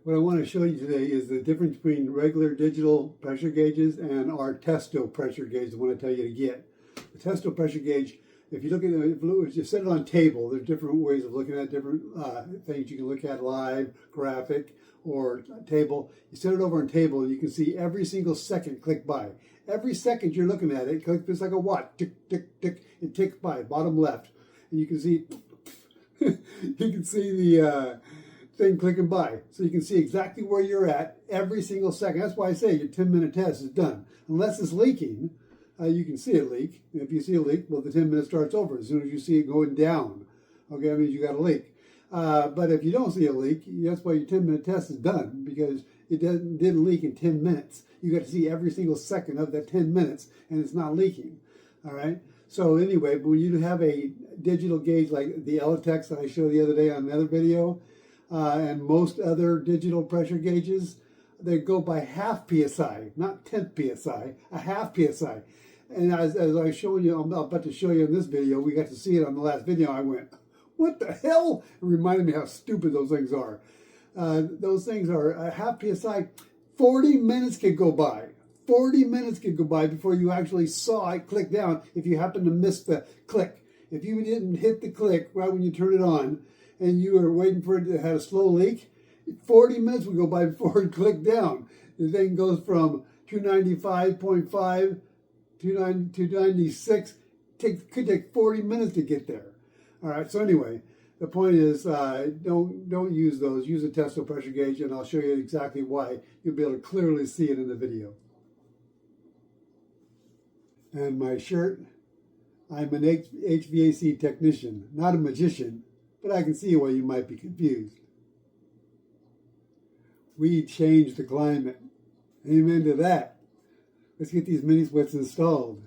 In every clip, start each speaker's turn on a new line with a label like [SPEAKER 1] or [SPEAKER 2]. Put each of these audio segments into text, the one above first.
[SPEAKER 1] What I want to show you today is the difference between regular digital pressure gauges and our Testo pressure gauge, the one I tell you to get. The Testo pressure gauge, if you look at it, if you set it on table, there's different ways of looking at different things you can look at: live, graphic, or table. You set it over on table and you can see every single second click by. Every second you're looking at it, it's like a watch, tick, tick, tick, it ticks by, bottom left. And you can see, you can see the thing clicking by. So you can see exactly where you're at every single second. That's why I say your 10-minute test is done. Unless it's leaking, you can see it leak. And if you see a leak, well, the 10 minutes starts over. As soon as you see it going down, okay, that means you got a leak. But if you don't see a leak, that's why your 10-minute test is done, because it didn't leak in 10 minutes. You got to see every single second of that 10 minutes, and it's not leaking. All right. So anyway, when you have a digital gauge like the Elitex that I showed the other day on another video, and most other digital pressure gauges, they go by half PSI, not 10th PSI, a half PSI. And as I showed you, I'm about to show you in this video, we got to see it on the last video. I went, what the hell? It reminded me how stupid those things are. Those things are a half PSI. 40 minutes could go by. 40 minutes could go by before you actually saw it click down if you happen to miss the click. If you didn't hit the click right when you turn it on and you were waiting for it to have a slow leak, 40 minutes would go by before it clicked down. The thing goes from 295.5 to 296. Could take 40 minutes to get there. All right, so anyway, the point is don't use those. Use a Testo pressure gauge, and I'll show you exactly why. You'll be able to clearly see it in the video. And my shirt, I'm an HVAC technician, not a magician, but I can see why you might be confused. We changed the climate. Amen to that. Let's get these mini splits installed.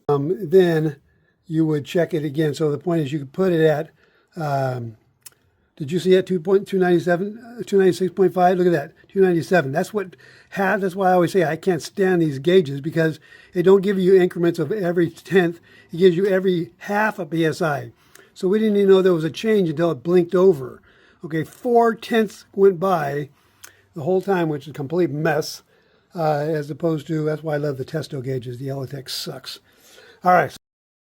[SPEAKER 1] Then you would check it again. So the point is you could put it at, did you see it, 297, 296.5? Look at that, 297. That's why I always say I can't stand these gauges, because they don't give you increments of every tenth. It gives you every half a PSI. So we didn't even know there was a change until it blinked over. Okay, 4/10 went by the whole time, which is a complete mess, as opposed to, that's why I love the Testo gauges. The Elitex sucks. All right.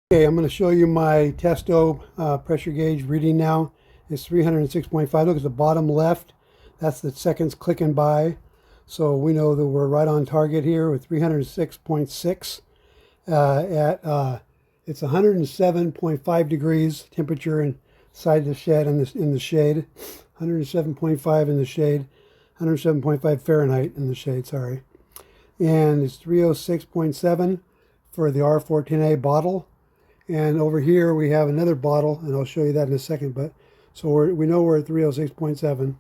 [SPEAKER 1] Okay, I'm going to show you my Testo pressure gauge reading now. It's 306.5. Look at the bottom left. That's the seconds clicking by. So we know that we're right on target here with 306.6 it's 107.5 degrees temperature inside the shed in the shade. 107.5 in the shade. 107.5 Fahrenheit in the shade, sorry. And it's 306.7 for the R410A bottle. And over here we have another bottle, and I'll show you that in a second. But so we know we're at 306.7.